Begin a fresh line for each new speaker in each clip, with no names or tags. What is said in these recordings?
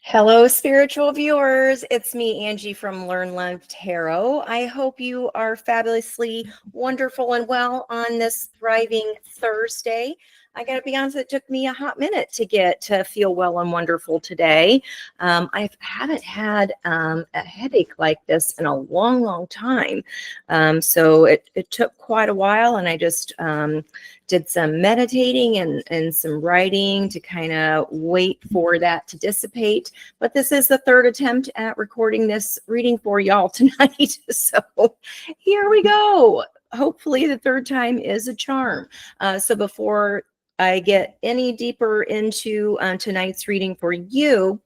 Hello, spiritual viewers. It's me, Angie from Learn Love Tarot. I hope you are fabulously wonderful and well on this thriving Thursday. I got to be honest, it took me a hot minute to get to feel well and wonderful today. I haven't had a headache like this in a long, long time. So it took quite a while, and I just did some meditating and some writing to kind of wait for that to dissipate. But this is the third attempt at recording this reading for y'all tonight. So here we go. Hopefully the third time is a charm. So before I get any deeper into tonight's reading for you,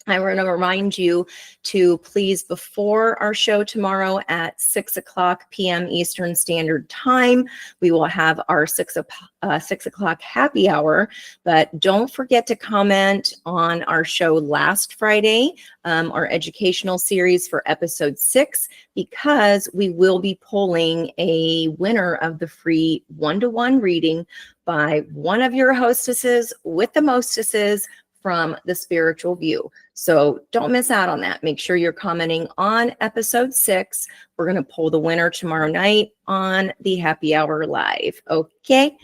I want to remind you to please, before our show tomorrow at 6:00 p.m. Eastern Standard Time, we will have our 6 o'clock happy hour. But don't forget to comment on our show last Friday, our educational series for episode 6, because we will be pulling a winner of the free one-to-one reading by one of your hostesses with the mostesses from the spiritual view. So don't miss out on that. Make sure you're commenting on episode 6. We're going to pull the winner tomorrow night on the happy hour live. Okay.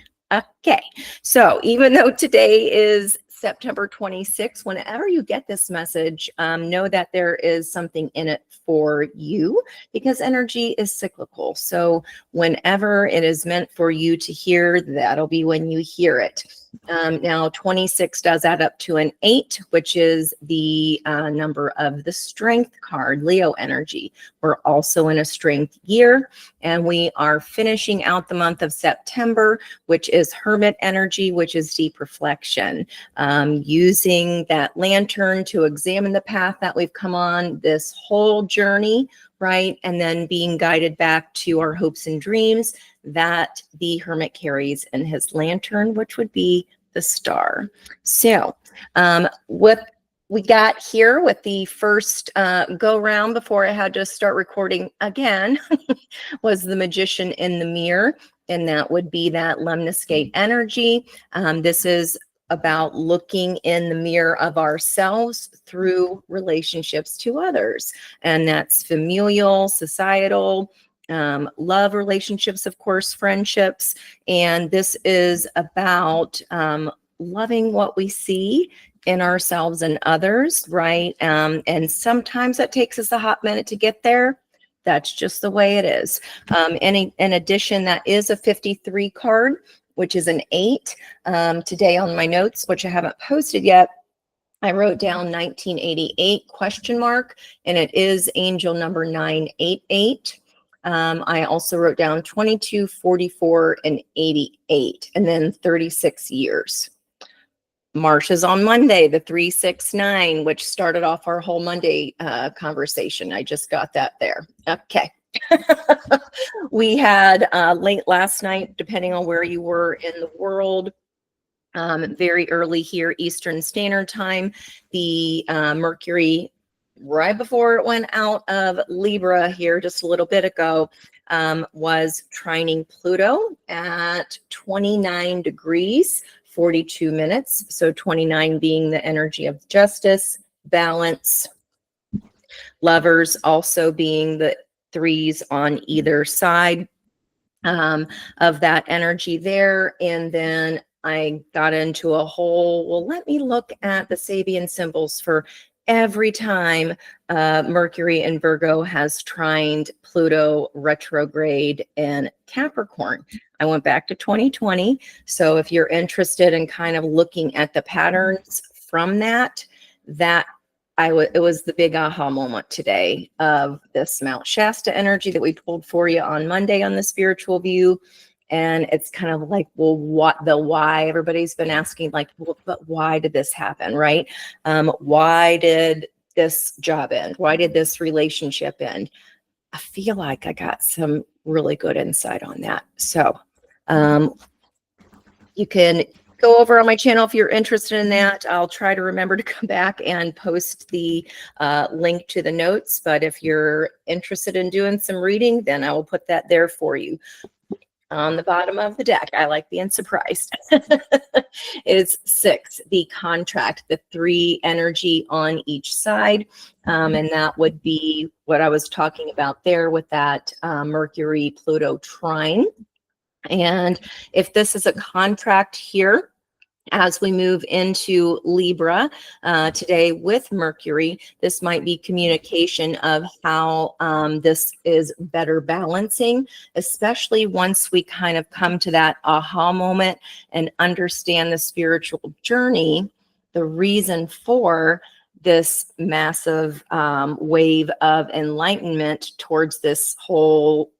So even though today is September 26th, whenever you get this message, know that there is something in it for you, because energy is cyclical. So whenever it is meant for you to hear, that'll be when you hear it. Now 26 does add up to an 8, which is the number of the strength card, Leo energy. We're also in a strength year, and we are finishing out the month of September, which is Hermit energy, which is deep reflection. Using that lantern to examine the path that we've come on this whole journey, right? And then being guided back to our hopes and dreams that the Hermit carries in his lantern, which would be the star. So what we got here with the first go round before I had to start recording again was the Magician in the Mirror, and that would be that lemniscate energy. This is about looking in the mirror of ourselves through relationships to others, and that's familial, societal, love relationships, of course, friendships. And this is about loving what we see in ourselves and others, right? And sometimes that takes us a hot minute to get there. That's just the way it is. In addition, that is a 53 card, which is an 8. Today on my notes, which I haven't posted yet, I wrote down 1988 question mark, and it is angel number 988. I also wrote down 22, 44, and 88, and then 36 years. March is on Monday, the 369, which started off our whole Monday conversation. I just got that there. Okay. We had late last night, depending on where you were in the world, very early here, Eastern Standard Time, the Mercury, right before it went out of Libra here just a little bit ago, was trining Pluto at 29 degrees, 42 minutes. So 29 being the energy of justice, balance, lovers also being the 3s on either side of that energy there. And then I got into a whole, well, let me look at the Sabian symbols for every time Mercury in Virgo has trined Pluto retrograde in Capricorn. I went back to 2020. So if you're interested in kind of looking at the patterns from that, it was the big aha moment today of this Mount Shasta energy that we pulled for you on Monday on the spiritual view. And it's kind of like, well, why everybody's been asking, like, well, but why did this happen, right? Why did this job end? Why did this relationship end? I feel like I got some really good insight on that. So you can go over on my channel if you're interested in that. I'll try to remember to come back and post the link to the notes. But if you're interested in doing some reading, then I will put that there for you. On the bottom of the deck, I like being surprised, is 6, the contract, the 3 energy on each side. And that would be what I was talking about there with that Mercury Pluto trine. And if this is a contract here, as we move into Libra today with Mercury, this might be communication of how this is better balancing, especially once we kind of come to that aha moment and understand the spiritual journey, the reason for this massive wave of enlightenment towards this whole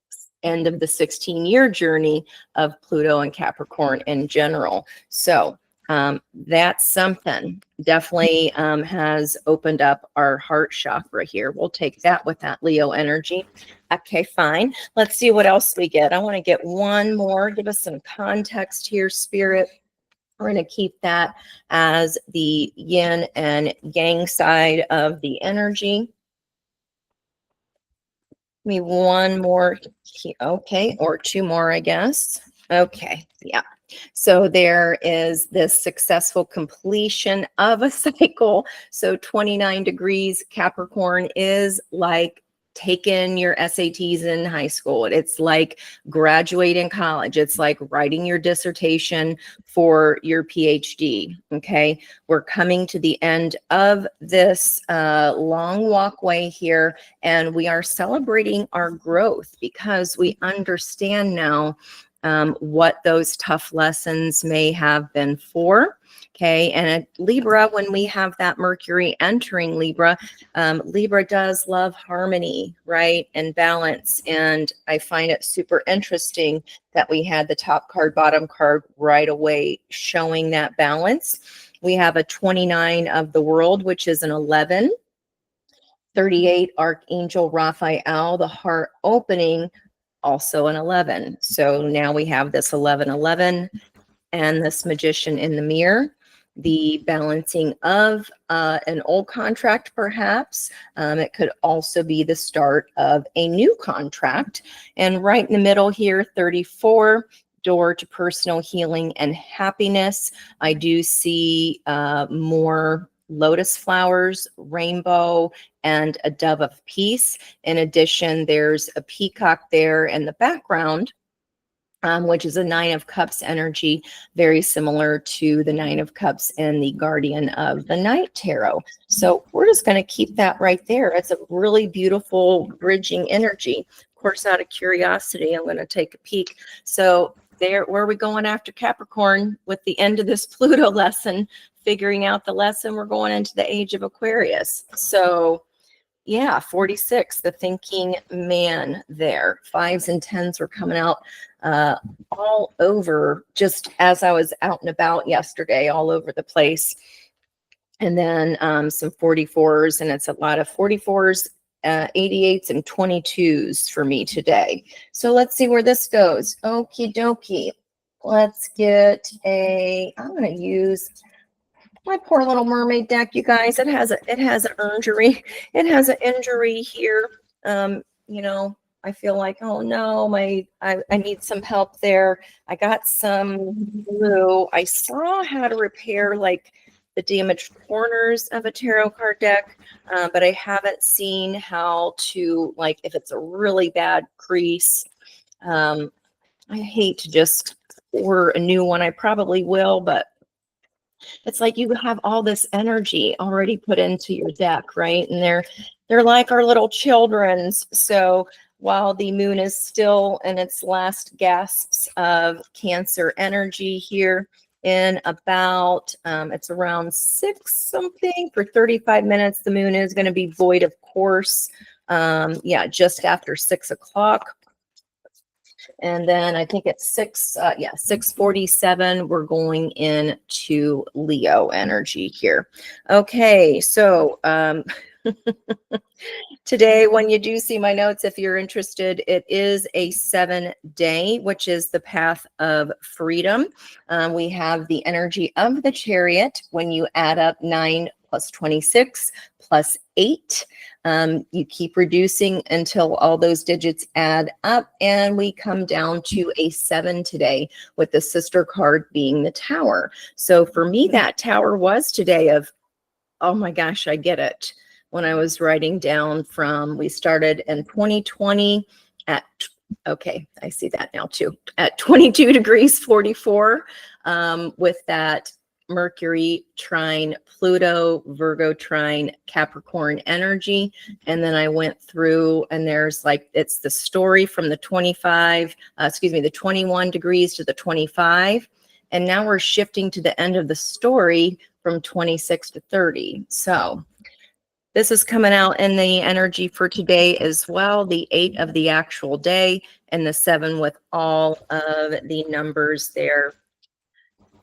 end of the 16-year journey of Pluto and Capricorn in general. So that's something definitely has opened up our heart chakra here. We'll take that with that Leo energy. Okay, fine. Let's see what else we get. I want to get one more. Give us some context here, Spirit. We're going to keep that as the yin and yang side of the energy. Give me one more. Okay, or 2 more, I guess. Okay, yeah. So there is this successful completion of a cycle. So 29 degrees Capricorn is like taking your SATs in high school. It's like graduating college. It's like writing your dissertation for your PhD. Okay. We're coming to the end of this long walkway here, and we are celebrating our growth because we understand now what those tough lessons may have been for. Okay. And at Libra, when we have that Mercury entering Libra, Libra does love harmony, right? And balance. And I find it super interesting that we had the top card, bottom card right away showing that balance. We have a 29 of the world, which is an 11. 38, Archangel Raphael, the heart opening, also an 11. So now we have this 1111 and this magician in the mirror, the balancing of an old contract, perhaps. It could also be the start of a new contract. And right in the middle here, 34, door to personal healing and happiness. I do see more lotus flowers, rainbow, and a dove of peace. In addition, there's a peacock there in the background, which is a 9 of Cups energy, very similar to the 9 of Cups and the Guardian of the Night Tarot. So we're just going to keep that right there. It's a really beautiful bridging energy. Of course, out of curiosity, I'm going to take a peek. So there, where are we going after Capricorn with the end of this Pluto lesson, figuring out the lesson? We're going into the age of Aquarius. So yeah, 46, the thinking man there. 5s and 10s were coming out all over, just as I was out and about yesterday, all over the place. And then some 44s, and it's a lot of 44s, 88s, and 22s for me today. So let's see where this goes. Okie dokie. Let's get I'm going to use my poor little mermaid deck, you guys. It has an injury. It has an injury here. You know, I feel like, oh no, I need some help there. I got some glue. I saw how to repair like the damaged corners of a tarot card deck, but I haven't seen how to, like, if it's a really bad crease. I hate to just order a new one. I probably will, but it's like you have all this energy already put into your deck, right? And they're like our little children's. So while the moon is still in its last gasps of Cancer energy here, in about it's around 6 something for 35 minutes, the moon is going to be void of course. Yeah, just after 6 o'clock. And then I think it's 6:47, we're going into Leo energy here. Okay, so today, when you do see my notes, if you're interested, it is a 7-day, which is the path of freedom. We have the energy of the Chariot. When you add up 9 plus 26 plus 8. You keep reducing until all those digits add up, and we come down to a 7 today, with the sister card being the Tower. So for me, that Tower was today of, oh my gosh, I get it. When I was writing down from, we started in 2020 at, okay, I see that now too, at 22 degrees 44, with that Mercury trine Pluto, Virgo trine Capricorn energy. And then I went through, and there's like, it's the story from the 21 degrees to the 25. And now we're shifting to the end of the story from 26 to 30. So this is coming out in the energy for today as well, the 8 of the actual day and the 7 with all of the numbers there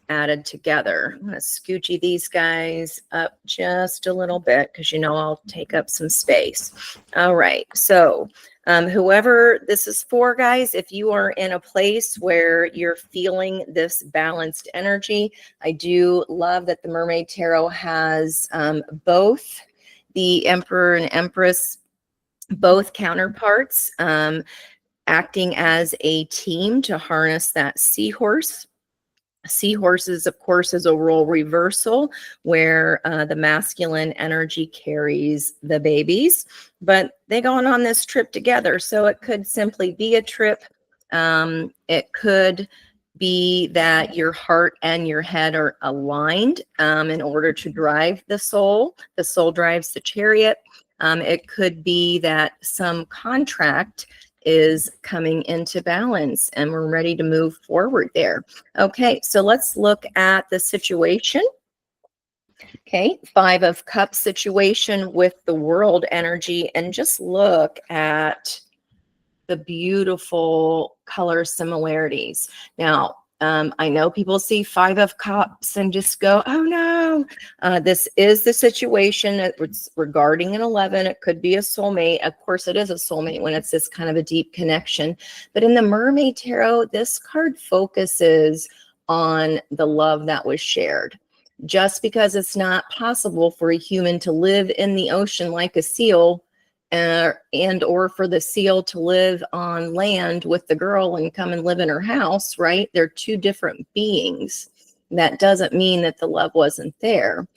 added together. I'm going to scoochie these guys up just a little bit because, you know, I'll take up some space. All right. So whoever this is for, guys, if you are in a place where you're feeling this balanced energy, I do love that the Mermaid Tarot has both the Emperor and Empress, both counterparts, acting as a team to harness that seahorse. Seahorses, of course, is a role reversal where the masculine energy carries the babies, but they going on this trip together. So it could simply be a trip. It could be that your heart and your head are aligned in order to drive the soul. The soul drives the chariot. It could be that some contract is coming into balance and we're ready to move forward there. Okay, so let's look at the situation. Okay, 5 of Cups situation with the world energy, and just look at the beautiful color similarities. Now, I know people see 5 of Cups and just go, oh no. This is the situation. It's regarding an 11. It could be a soulmate. Of course, it is a soulmate when it's this kind of a deep connection. But in the Mermaid Tarot, this card focuses on the love that was shared. Just because it's not possible for a human to live in the ocean like a seal, and or for the seal to live on land with the girl and come and live in her house, right? They're two different beings. That doesn't mean that the love wasn't there.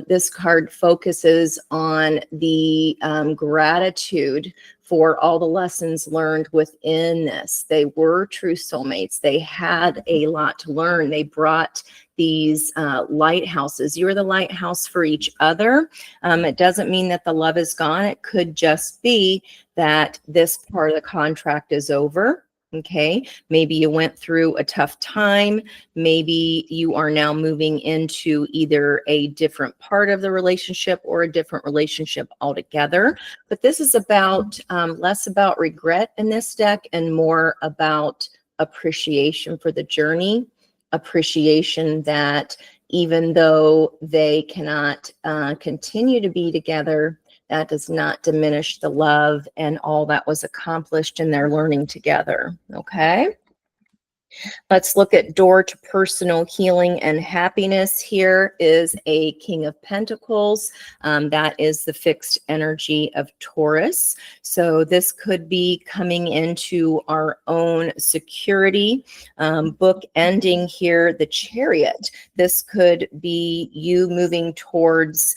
This card focuses on the gratitude for all the lessons learned within this. They were true soulmates. They had a lot to learn. They brought these lighthouses. You're the lighthouse for each other. It doesn't mean that the love is gone. It could just be that this part of the contract is over. Okay, maybe you went through a tough time. Maybe you are now moving into either a different part of the relationship or a different relationship altogether. But this is about less about regret in this deck and more about appreciation for the journey, appreciation that even though they cannot continue to be together, that does not diminish the love and all that was accomplished in their learning together. Okay. Let's look at door to personal healing and happiness. Here is a King of Pentacles. That is the fixed energy of Taurus. So this could be coming into our own security. Book ending here, the Chariot. This could be you moving towards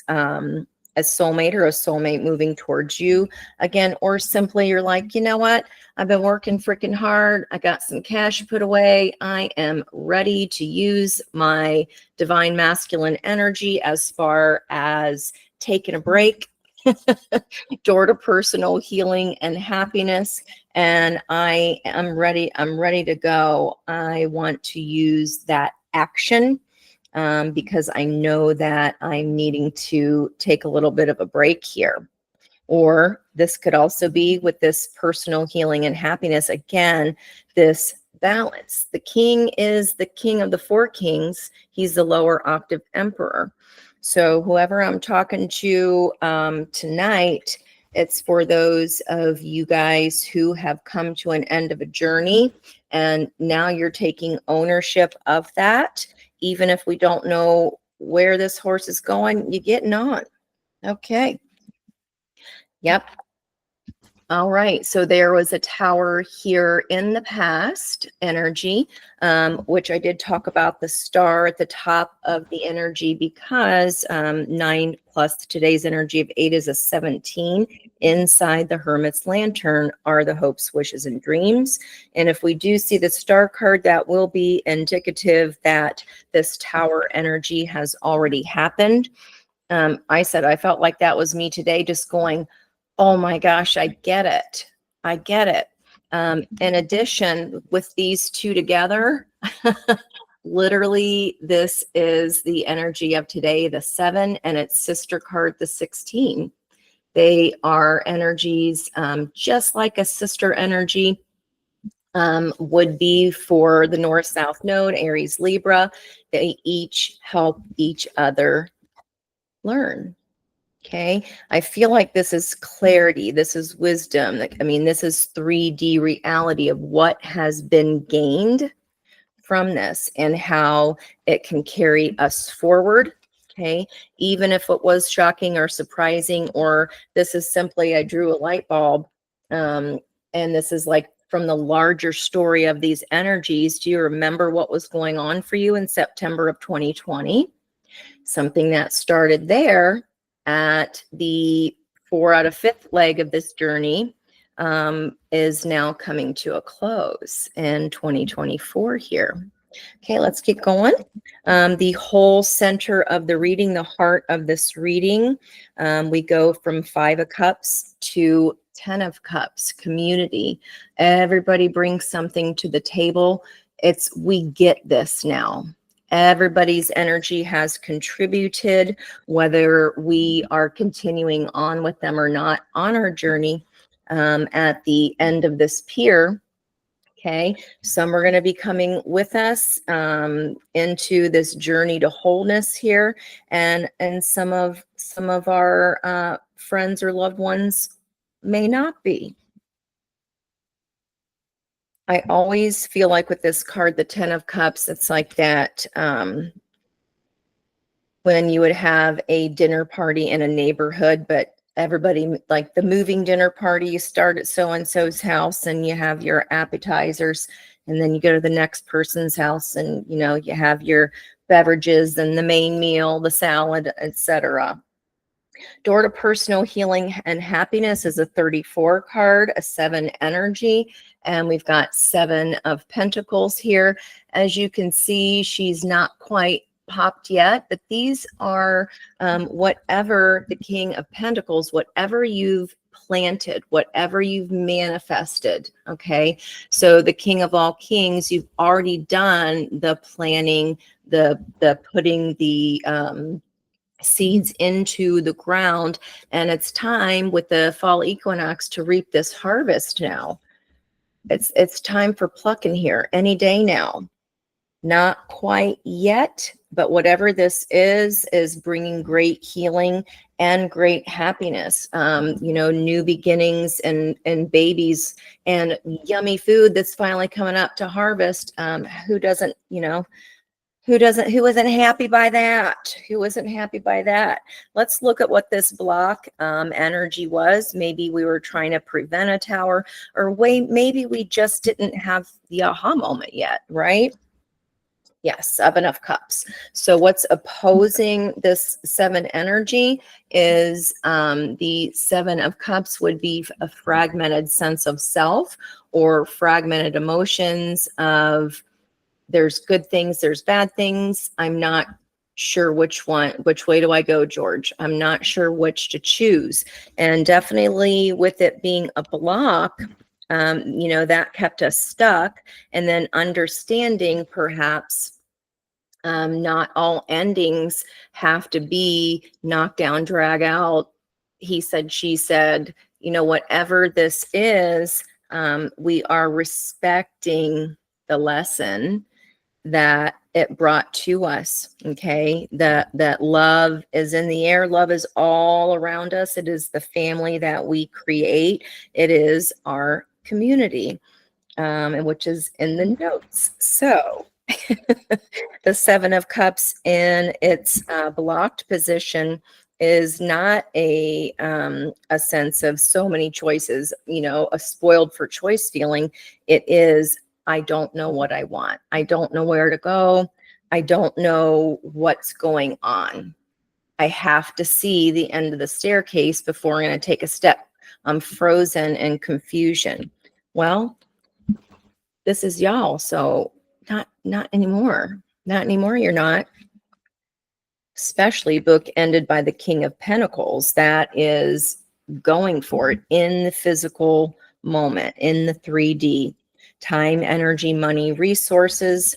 a soulmate or a soulmate moving towards you again, or simply you're like, you know what? I've been working freaking hard. I got some cash put away. I am ready to use my divine masculine energy as far as taking a break. Door to personal healing and happiness. And I am ready. I'm ready to go. I want to use that action because I know that I'm needing to take a little bit of a break here. Or this could also be with this personal healing and happiness. Again, this balance. The king is the king of the 4 kings. He's the lower octave emperor. So whoever I'm talking to tonight, it's for those of you guys who have come to an end of a journey and now you're taking ownership of that. Even if we don't know where this horse is going, you're getting on. Okay. Yep. All right. So there was a tower here in the past energy, which I did talk about the star at the top of the energy because 9 plus today's energy of 8 is a 17. Inside the Hermit's Lantern are the hopes, wishes, and dreams. And if we do see the star card, that will be indicative that this tower energy has already happened. I said I felt like that was me today, just going, oh my gosh, I get it. I get it. In addition, with these two together, literally, this is the energy of today, the 7, and its sister card, the 16. They are energies just like a sister energy would be for the North-South node, Aries, Libra. They each help each other learn. Okay. I feel like this is clarity. This is wisdom. I mean, this is 3D reality of what has been gained from this and how it can carry us forward. Okay. Even if it was shocking or surprising, or this is simply, I drew a light bulb. And this is like from the larger story of these energies. Do you remember what was going on for you in September of 2020? Something that started there at the 4 out of 5th leg of this journey is now coming to a close in 2024 here. Okay, let's keep going. The whole center of the reading, the heart of this reading, we go from 5 of Cups to 10 of Cups, community. Everybody brings something to the table. We get this now. Everybody's energy has contributed, whether we are continuing on with them or not on our journey at the end of this pier. Okay, some are going to be coming with us into this journey to wholeness here, and some of our friends or loved ones may not be. I always feel like with this card, the 10 of Cups, it's like that when you would have a dinner party in a neighborhood, but everybody, like the moving dinner party, you start at so-and-so's house and you have your appetizers, and then you go to the next person's house and, you know, you have your beverages and the main meal, the salad, etc. Door to personal healing and happiness is a 34 card, a 7 energy, and we've got 7 of Pentacles here. As you can see, she's not quite popped yet, but these are whatever the King of Pentacles, whatever you've planted, whatever you've manifested. Okay, so the King of all Kings, you've already done the planning, the putting the seeds into the ground, and it's time with the fall equinox to reap this harvest now. It's time for plucking here any day now. Not quite yet, but whatever this is bringing great healing and great happiness. You know, new beginnings and babies and yummy food that's finally coming up to harvest. Who doesn't, you know, who isn't happy by that? Who isn't happy by that? Let's look at what this block energy was. Maybe we were trying to prevent a tower, or maybe we just didn't have the aha moment yet, right? Yes, 7 of Cups. So what's opposing this 7 energy is the 7 of Cups would be a fragmented sense of self, or fragmented emotions of there's good things, there's bad things. I'm not sure which way do I go, George? I'm not sure which to choose. And definitely with it being a block, you know, that kept us stuck. And then understanding perhaps not all endings have to be knock down, drag out. He said, she said, you know, whatever this is, we are respecting the lesson that it brought to us. Okay, that love is in the air. Love is all around us. It is the family that we create. It is our community, and which is in the notes. So The Seven of Cups in its blocked position is not a sense of so many choices, a spoiled for choice feeling. It is, I don't know what I want. I don't know where to go. I don't know what's going on. I have to see the end of the staircase before I'm going to take a step. I'm frozen in confusion. Well, this is y'all, so not anymore. Not anymore, you're not. Especially book ended by the King of Pentacles. That is going for it in the physical moment, in the 3D. Time, energy, money, resources,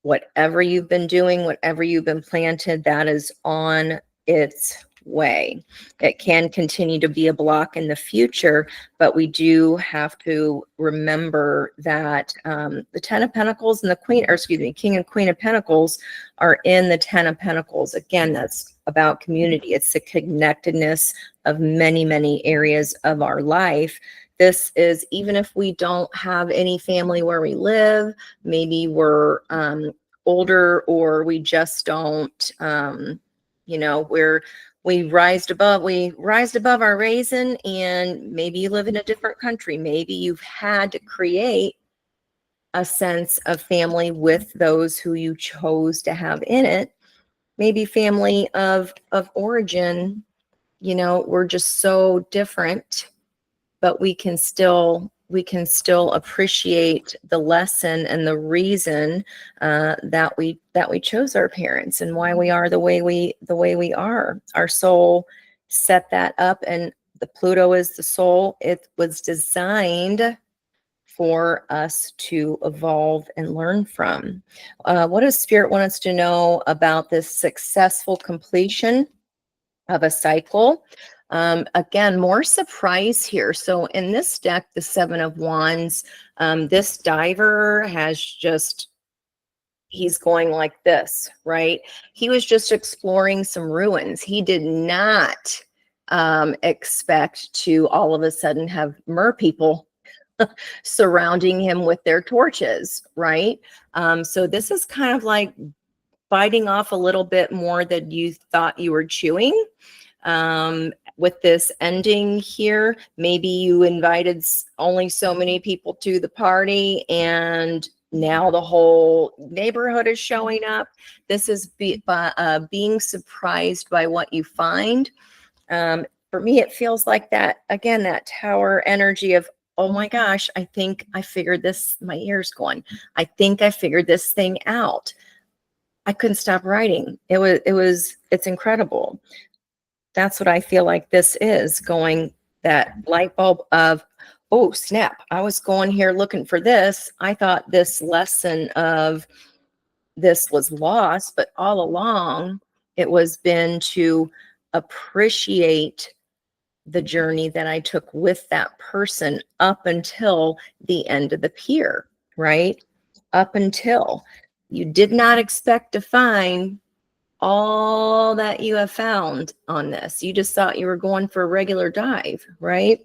whatever you've been doing, whatever you've been planted, that is on its way. It can continue to be a block in the future, but we do have to remember that the Ten of Pentacles and the Queen, or excuse me, King and Queen of Pentacles are in the Ten of Pentacles. Again, that's about community. It's the connectedness of many, many areas of our life. This is, even if we don't have any family where we live, maybe we're older, or we just don't, we rised above our raisin, and maybe you live in a different country. Maybe you've had to create a sense of family with those who you chose to have in it. Maybe family of origin, we're just so different, but we can still appreciate the lesson and the reason that we chose our parents and why we are the way we are. Our soul set that up, and the Pluto is the soul. It was designed for us to evolve and learn from. What does Spirit want us to know about this successful completion of a cycle? Again, more surprise here. So in this deck, the Seven of Wands, this diver has he's going like this, right? He was just exploring some ruins. He did not expect to all of a sudden have mer people surrounding him with their torches, right? So this is kind of like biting off a little bit more than you thought you were chewing. With this ending here, maybe you invited only so many people to the party, and now the whole neighborhood is showing up. This is being surprised by what you find. For me, it feels like that, again, that tower energy of, oh my gosh, I think I figured this, my ear's going, I think I figured this thing out. I couldn't stop writing. It's incredible. That's what I feel like this is, going that light bulb of, oh snap, I was going here looking for this. I thought this lesson of this was lost, but all along it was been to appreciate the journey that I took with that person up until the end of the pier, right? Up until you did not expect to find all that you have found on this. You just thought you were going for a regular dive, right?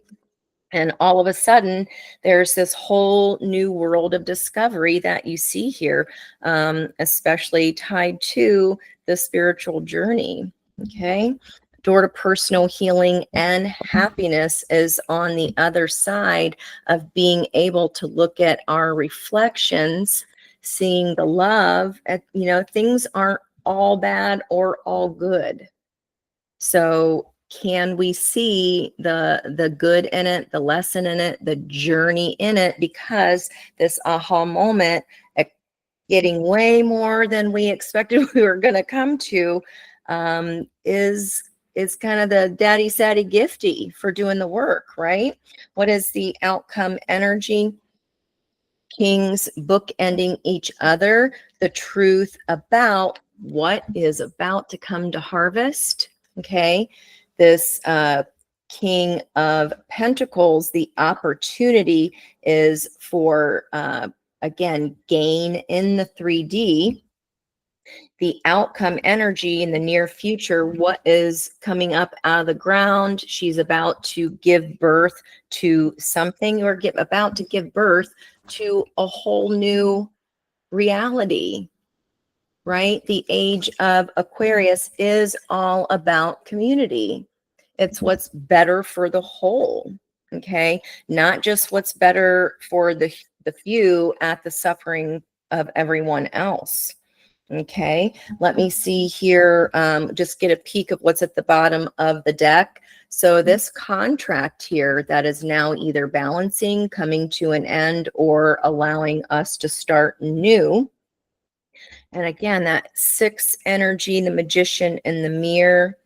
And all of a sudden, there's this whole new world of discovery that you see here, especially tied to the spiritual journey. Okay. Door to personal healing and happiness is on the other side of being able to look at our reflections, seeing the love. Things aren't all bad or all good. So can we see the good in it, the lesson in it, the journey in it? Because this aha moment, getting way more than we expected we were going to come to, is kind of the daddy saddy gifty for doing the work, right? What is the outcome energy? Kings bookending each other, the truth about what is about to come to harvest. Okay, this King of Pentacles, the opportunity is for, again, gain in the 3D. The outcome energy in the near future, what is coming up out of the ground? She's about to give birth to something, or about to give birth to a whole new reality, right? The age of Aquarius is all about community. It's what's better for the whole, okay? Not just what's better for the few at the suffering of everyone else. Okay, let me see here. Just get a peek of what's at the bottom of the deck. So this contract here that is now either balancing, coming to an end, or allowing us to start new. And again, that 6 energy, the Magician and the Mirror,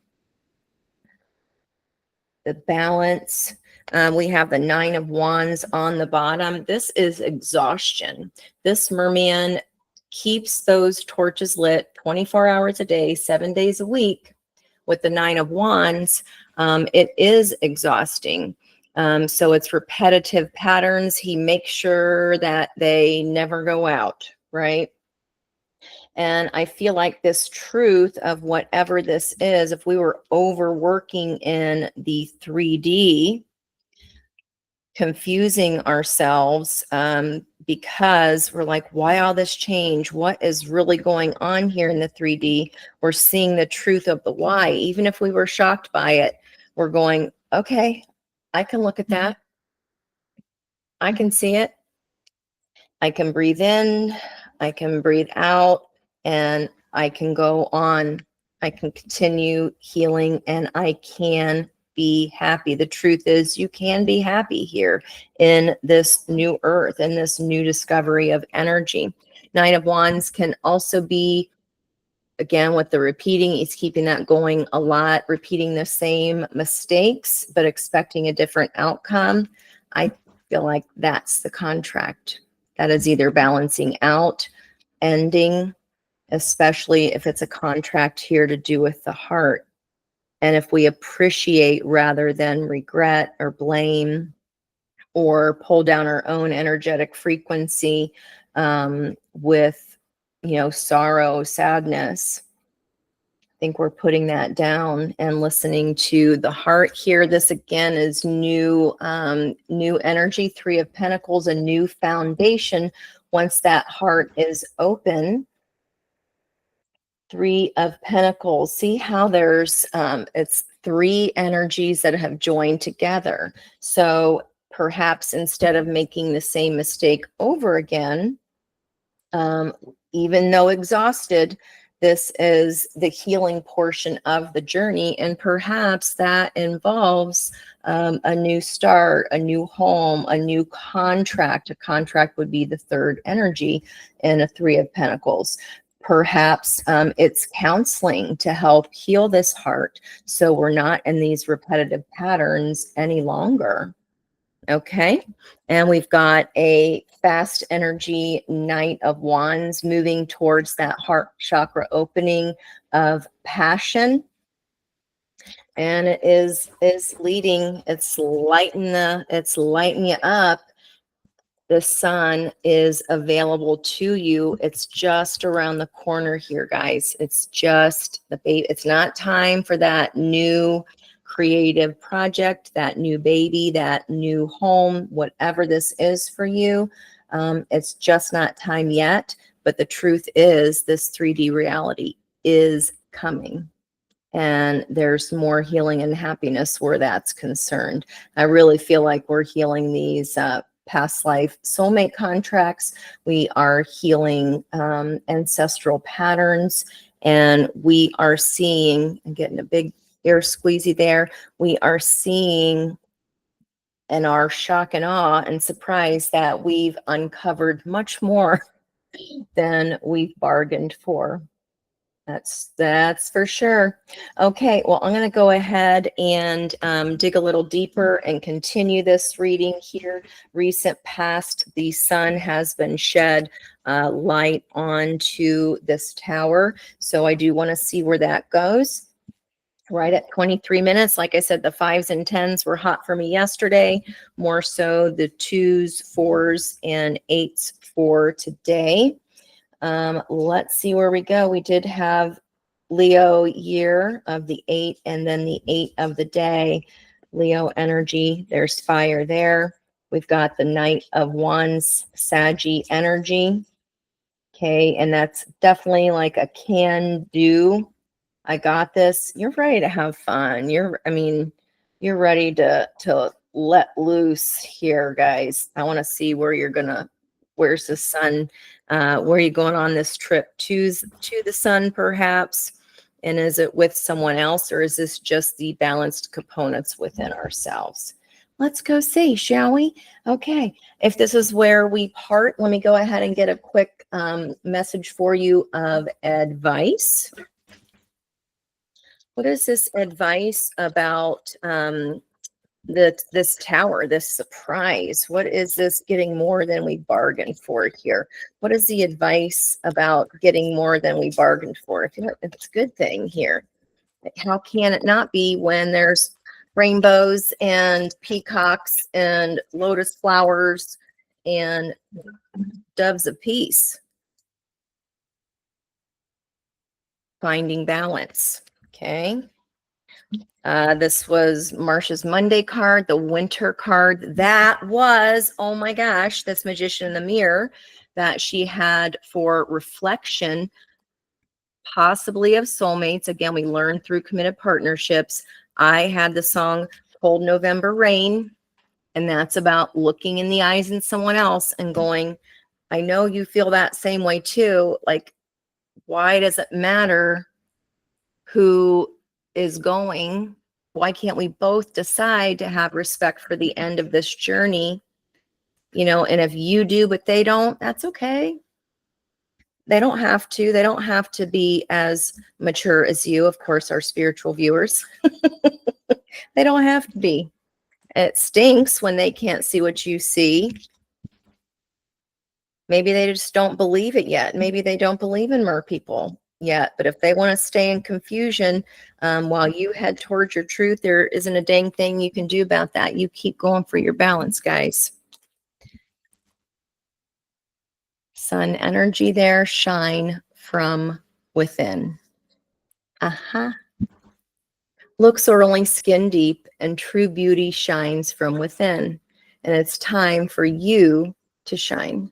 the Balance. We have the 9 of Wands on the bottom. This is exhaustion. This merman keeps those torches lit 24 hours a day, 7 days a week. With the 9 of Wands, it is exhausting. So it's repetitive patterns. He makes sure that they never go out, right? And I feel like this truth of whatever this is, if we were overworking in the 3D, confusing ourselves because we're like, why all this change? What is really going on here in the 3D? We're seeing the truth of the why. Even if we were shocked by it, we're going, okay, I can look at that. I can see it. I can breathe in, I can breathe out, and I can go on. I can continue healing, and I can be happy. The truth is, you can be happy here in this new earth, in this new discovery of energy. 9 of Wands can also be, again, with the repeating, he's keeping that going a lot, repeating the same mistakes, but expecting a different outcome. I feel like that's the contract. That is either balancing out, ending, especially if it's a contract here to do with the heart. And if we appreciate rather than regret or blame or pull down our own energetic frequency with, sorrow, sadness, I think we're putting that down and listening to the heart here. This again is new energy, 3 of Pentacles, a new foundation. Once that heart is open, 3 of Pentacles. See how there's it's 3 energies that have joined together. So perhaps instead of making the same mistake over again, even though exhausted, this is the healing portion of the journey. And perhaps that involves a new start, a new home, a new contract. A contract would be the 3rd energy in a 3 of Pentacles. Perhaps it's counseling to help heal this heart so we're not in these repetitive patterns any longer. Okay, and we've got a fast energy Knight of Wands moving towards that heart chakra opening of passion. And it is leading, it's lighting you up. The sun is available to you. It's just around the corner here, guys. It's just the baby. It's not time for that new creative project, that new baby, that new home, whatever this is for you. It's just not time yet. But the truth is, this 3D reality is coming. And there's more healing and happiness where that's concerned. I really feel like we're healing these past life soulmate contracts. We are healing ancestral patterns. And we are seeing, I'm getting a big air squeezy there, we are seeing and are shock and awe and surprised that we've uncovered much more than we've bargained for. That's for sure. Okay, well, I'm going to go ahead and dig a little deeper and continue this reading here. Recent past, the sun has been shed light onto this tower. So I do want to see where that goes. Right at 23 minutes. Like I said, the 5s and 10s were hot for me yesterday. More so the 2s, 4s, and 8s for today. Let's see where we go. We did have Leo year of the 8 and then the 8 of the day. Leo energy, there's fire there. We've got the Knight of Wands, Saggy energy. Okay. And that's definitely like a can do. I got this. You're ready to have fun. You're ready to let loose here, guys. I want to see where where's the sun? Where are you going on this trip to the sun, perhaps? And is it with someone else, or is this just the balanced components within ourselves? Let's go see, shall we? Okay. If this is where we part, let me go ahead and get a quick message for you of advice. What is this advice about this tower, this surprise? What is this getting more than we bargained for here? What is the advice about getting more than we bargained for? If it's a good thing here, how can it not be when there's rainbows and peacocks and lotus flowers and doves of peace? Finding balance. Okay. This was Marsha's Monday card, the winter card. That was, oh my gosh, this Magician in the Mirror that she had for reflection, possibly of soulmates. Again, we learned through committed partnerships. I had the song Cold November Rain, and that's about looking in the eyes in someone else and going, I know you feel that same way too. Like, why does it matter who is going? Why can't we both decide to have respect for the end of this journey? And if you do, but they don't, that's okay. They don't have to be as mature as you, of course, our spiritual viewers. They don't have to be. It stinks when they can't see what you see. Maybe they just don't believe it yet. Maybe they don't believe in mer people yet. But if they want to stay in confusion while you head towards your truth, there isn't a dang thing you can do about that. You keep going for your balance, guys. Sun energy there, shine from within. Looks are only skin deep, and true beauty shines from within. And it's time for you to shine.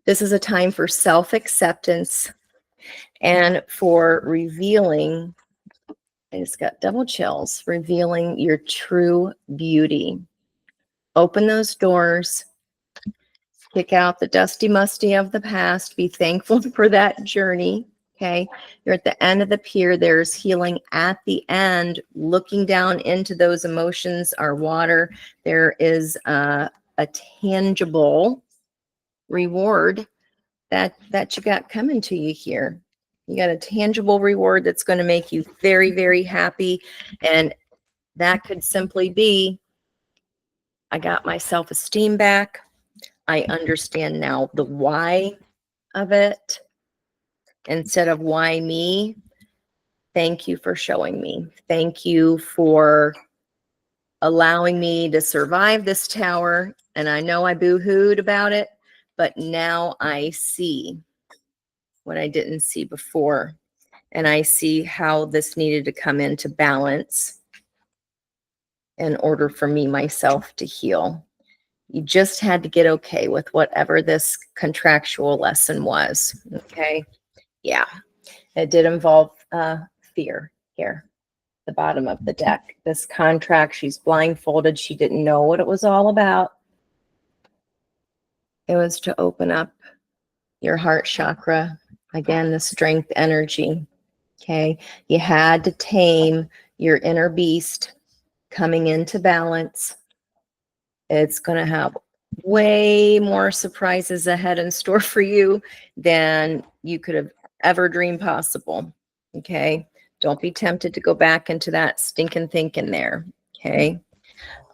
This is a time for self-acceptance and for revealing, I just got double chills, revealing your true beauty. Open those doors, kick out the dusty musty of the past, be thankful for that journey. Okay, you're at the end of the pier. There's healing at the end. Looking down into those emotions, our water, there is a tangible reward that you got coming to you here. You got a tangible reward that's going to make you very, very happy. And that could simply be, I got my self-esteem back. I understand now the why of it instead of why me. Thank you for showing me. Thank you for allowing me to survive this tower. And I know I boo-hooed about it, but now I see what I didn't see before. And I see how this needed to come into balance in order for me, myself, to heal. You just had to get okay with whatever this contractual lesson was. Okay. Yeah. It did involve fear here, the bottom of the deck. This contract, she's blindfolded. She didn't know what it was all about. It was to open up your heart chakra. Again, the strength energy. Okay. You had to tame your inner beast coming into balance. It's going to have way more surprises ahead in store for you than you could have ever dreamed possible. Okay. Don't be tempted to go back into that stinking thinking there. Okay.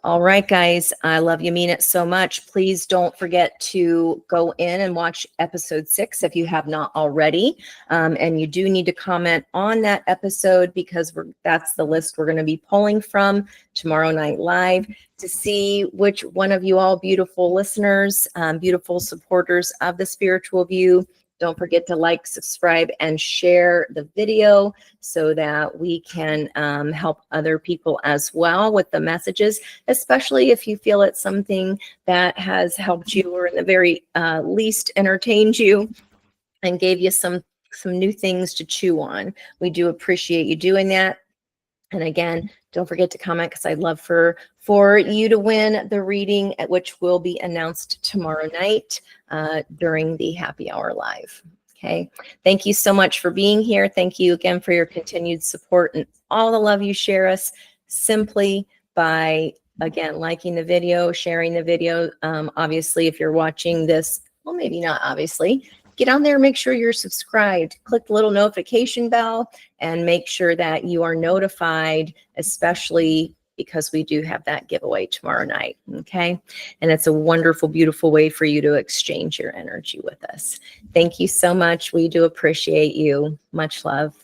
All right, guys. I love you. Mean it so much. Please don't forget to go in and watch episode 6 if you have not already. And you do need to comment on that episode because that's the list we're going to be pulling from tomorrow night live to see which one of you all beautiful listeners, beautiful supporters of the Spiritual View. Don't forget to like, subscribe, and share the video so that we can help other people as well with the messages, especially if you feel it's something that has helped you or in the very least entertained you. and gave you some new things to chew on. We do appreciate you doing that. And again, don't forget to comment, because I'd love for you to win the reading, at which will be announced tomorrow night during the happy hour live. Okay. Thank you so much for being here. Thank you again for your continued support and all the love you share us simply by, again, liking the video, sharing the video. Obviously, if you're watching this, well, maybe not obviously, get on there, make sure you're subscribed, click the little notification bell, and make sure that you are notified, especially because we do have that giveaway tomorrow night. Okay. And it's a wonderful, beautiful way for you to exchange your energy with us. Thank you so much. We do appreciate you. Much love.